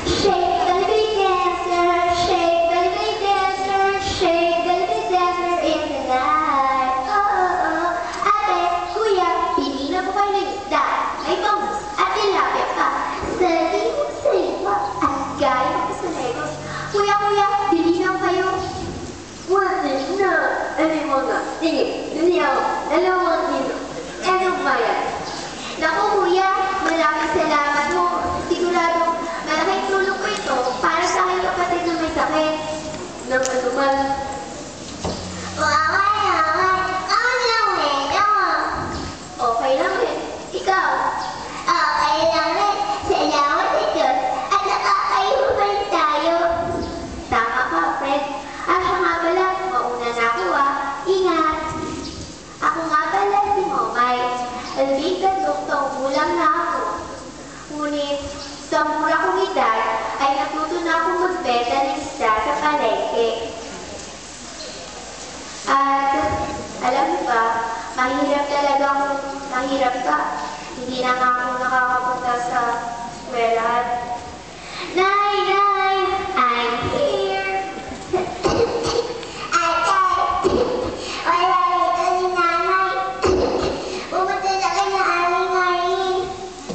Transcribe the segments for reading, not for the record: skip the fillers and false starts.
Shake, baby dancer, shake, baby dancer, shake, baby dancer in the night. Oh, oh, oh. Ate, kuya, pili na po kayo ng isda. May bangus at tilapia pa. Sariwa at gaya ko sa Legos. Kuya, pili na kayo. Pwede na. Ano mo na? Sige, hindi ako. Dalawang kilo. Anong bayan? Naku kuya, maraming salamat mo. Sigurado, malaking tulong ko ito para sa aking kapatid na may sakit. Nang anuman. Okay lang eh. Ikaw? Okay lang eh. Salamat sa Diyos at nakakayumay tayo. Tama ka, friend. Siya nga pala, mauna na ako ah. Ingat. Ako nga pala si Momay. Albigan doktong gulang na ako. Ngunit, sa mura kong edad, ay natuto na akong magbenta ng isda sa palengke. At, alam mo ba, mahirap ka. Hindi na nga ako nakakapunta sa eskwelahan. Nay! I'm here! Ate! Wala rito si nanay. Pumunta na kayo na aling-aling.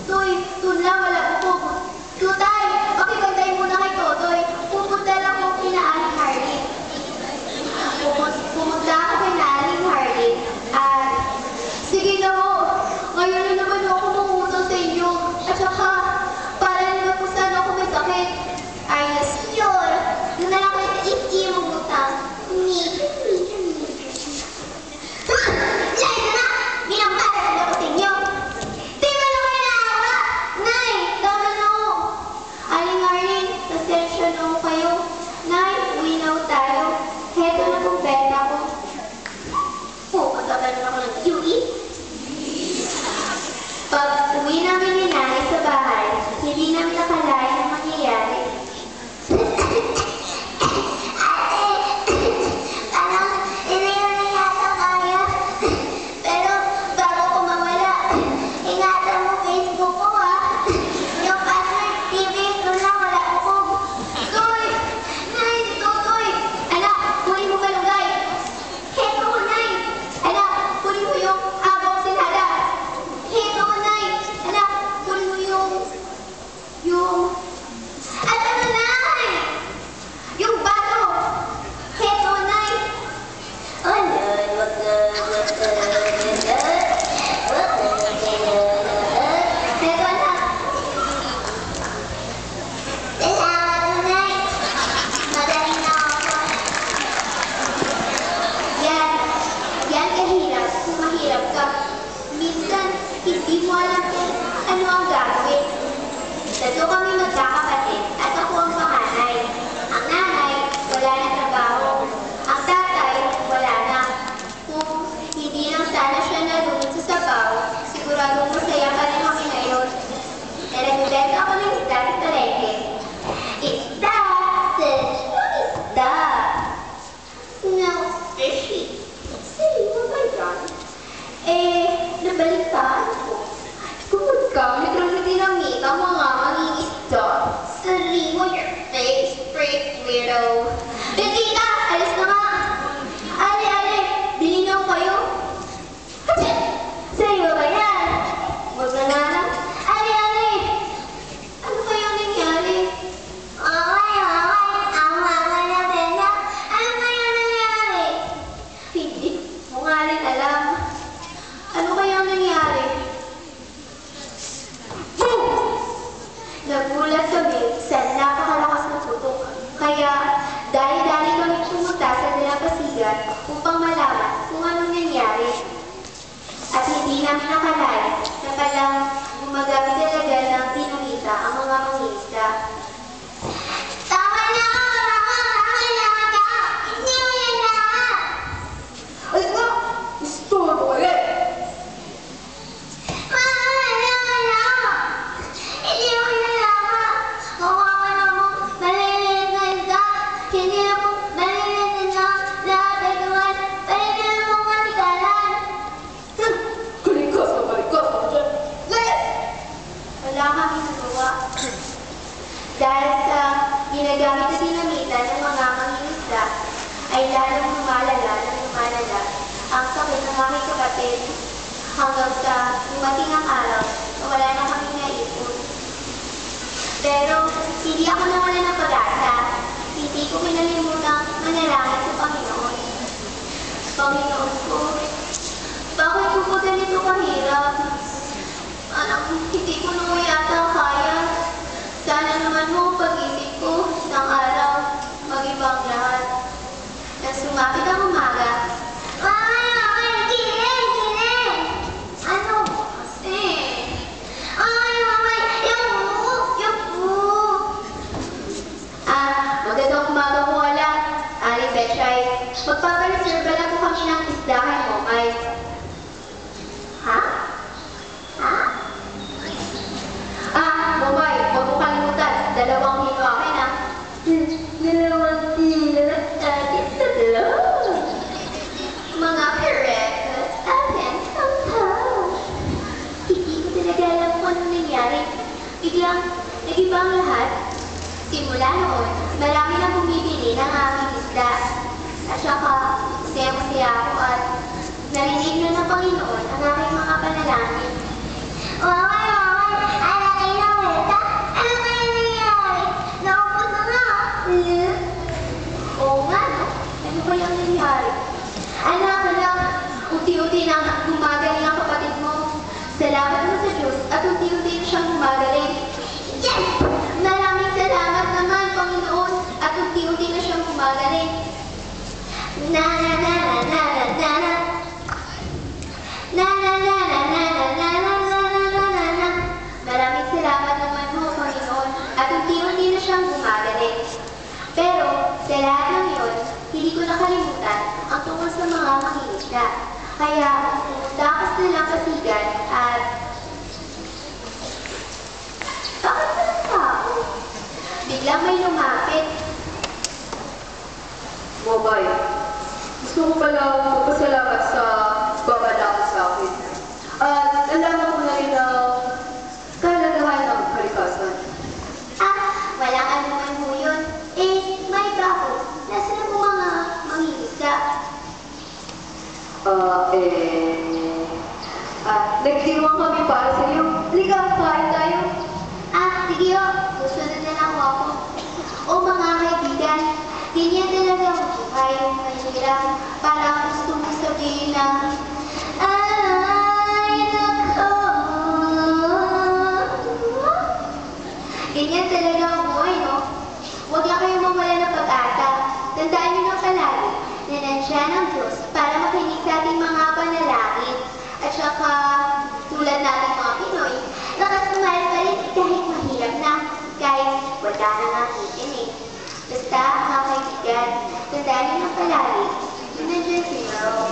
Toy, tula, wala bukog. Tutay, pakibantay muna kay Totoy. Pupunta lang ako kina Aling Harley. Pumunta ako kina Aling Harley. At, sige na ho. Ngayon na naman ako mangutang sa inyo. At saka, para naman po sana ako may sakit. Ayos yun. Doon na lang kayo sa iki mangutang. Layo na! Ginambara sila ko sa inyo. Di ba na kayo naawa? Nay, tama na ho. Aling Arling, pasensya na ho kayo. Nay, uwi na ho tayo. Heto na pong benta ko. Matagal na ako ng UE. Pag uwi namin ni Nanay sa bahay, hindi namin nakalain ang mangyayari. Ate, parang hindi na yata kaya. Pero bago ko mawala, ingatan mo Facebook ko ha. Yung password TV, doon lang wala ko. Toy! Nay, Totoy! Anak, kunin mo malunggay. Heto ko, Nay! Anak, kunin mo yung abong sinada. Heto ko, Nay! Anak, kunin mo yung... Ano na, Nay? Yung bato! Heto, Nay! Heto, anak! Salamat, Nay! Magaling na ako. Yan kahirap kung mahirap ka. Minsan, hindi mo alam kung ano ang gagawin. Tatlo kami magkakapatid at ako ang panganay. Ang nanay, wala na trabaho. Ang tatay, wala na. Kung hindi lang sana siya nalunod sa sabaw, siguradong masaya pa rin kami ngayon. Nagbibenta ako ng isda sa palengke. Isda! Isda! No, fishy. Sino ba yan? Nabalitaan ko. Bukod ka, nagramiti ng mita mga mangingisda. Sariwa your face, freak weirdo. Betita, alis na nga. Ale, bili na kayo. Hachi! Sa'yo ba yan? Huwag na nga lang. Ale, ano kayang nangyari? Okay. Ang mga na benda. Ano kayang nangyari? Hindi mo nga rin alam. Ano kayang nangyari? Nagulat kami sa napakalakas na putok. Kaya, dali-dali kami pumunta sa dalampasigan upang malaman kung anong nangyari. At hindi namin nakalain na palang gumagamit talaga ng dinamita ang mga mangingisda. Tama na! Hindi mo yan lahat! Ay nga! Gusto mo ulit! Hindi mo yan lahat! Kawawa na mo, maliliit na isda. Hindi na po maliliit na lahat ay gawan. Pwede na mo matikalan. Kalikas ka dyan! Wala kami nagawa. Dahil sa ginagamit na dinamitan ng mga mangingisda ay lalong lumalala ng lumalala ang sakit ng aking kapatid hanggang sa dumating ang araw na wala na kaming naipon. Pero hindi ako nawalan ng pag-asa. Hindi ko kinalimutan manalangin sa Panginoon. Panginoon ko, bakit ko po ganito kahirap? Anak, hindi ko naman yata kaya. Sana naman mo pag-isip ko isang araw, mag-ibang lahat. Nang sumapit ang umaga, Mama, gising! Ano? kasi, Mama, yupo! magandang umaga mo wala. Ari Betchay, magpapaliserba lang po kami ng isdahan mo, May. Ha? Ha? Momay, huwag mo kalimutan. 2 kilo akin, ah. Dalawang kilo akin tatlo. Mga peretas, akin, sampal. Hindi ko talaga alam kung anong nangyari. Biglang, nag-iba ang lahat. Simula noon, marami na bumibili ng aming isda. At saka, masaya-masaya ako at narinig na ng Panginoon ang aking mga panalangin. Mama, alaki na weta. Ano kaya nangyari? Nakapos na nga. Oo nga, no? Ano ba yung nangyari? Anak, unti-unti na gumagaling ang kapatid mo. Salamat mo sa Diyos at unti-unti na siyang gumagaling. Yes! Maraming salamat naman, Panginoon, at unti-unti na siyang gumagaling. Na na na na na na na na. Na na na na na na na na na na na na na. Maraming salamat naman mo, Panginoon, at unti-unti na siyang gumagaling. Pero, sa lahat ng yun, hindi ko nakalimutan ang tungkol sa mga mangingisda. Kaya, pumunta ako sa Lampasigan at... Bakit ba ng tao? Biglang may lumapit. Mobay, gusto ko pala magpasalamat sa babala ko sa akin. At alaman ko na rin ang kalagahan ng kalikasan. Walang anuman ho yun. May bakit? Nasaan na po mga mangingisda? Nagdiwang kami para sa iyo. Halika, kain tayo. Sige ho. Susunod na lang ho ako. O mga kaibigan, ganyan talaga ang buhay. Mahirap. Parang gusto mo sabihin na, ay, nako. Ganyan talaga ang buhay, no? Huwag lang kayong mawala ng pag-asa. Tandaan niyo na palagi na nandiyan ang Diyos para makinig sa ating mga panalangin. At saka, tulad natin mga Pinoy, nakasumahal pa rin kahit mahirap na, kahit wala na nga titin eh. Basta, mga kaibigan, tandaan niyo na palagi na nandiyan si Maro.